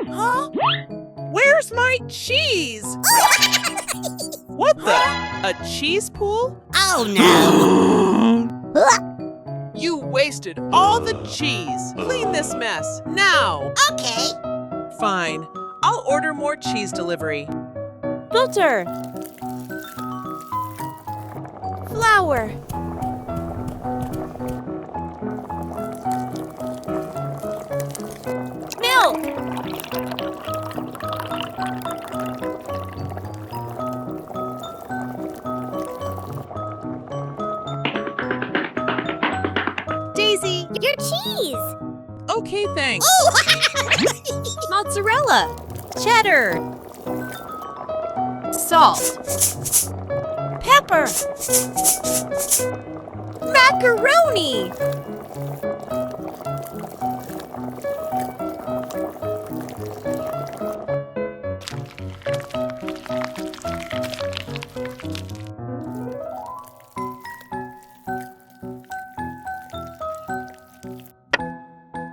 Huh? Where's my cheese? What the? A cheese pool? Oh no! You wasted all the cheese. Clean this mess, now. Okay. Fine. I'll order more cheese delivery. Butter. Flour. Milk. Daisy. Your cheese! Okay, thanks. Mozzarella. Cheddar. Salt. Pepper. Macaroni.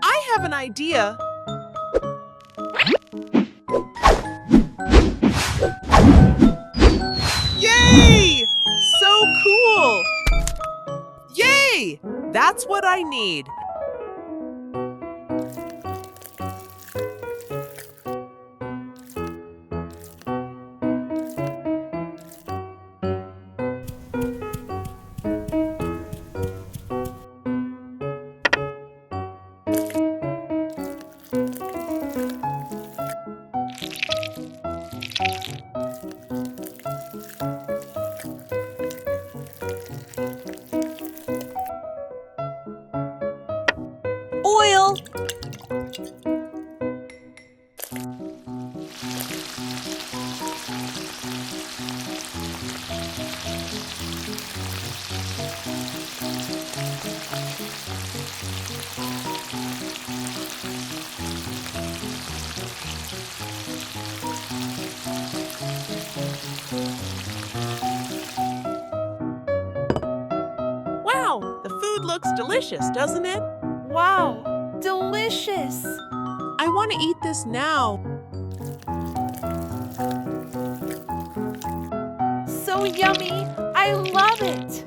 I have an idea. Yay! So cool! Yay! That's what I need. Oil. Wow, the food looks delicious, doesn't it? Wow, delicious. I want to eat this now. So yummy. I love it.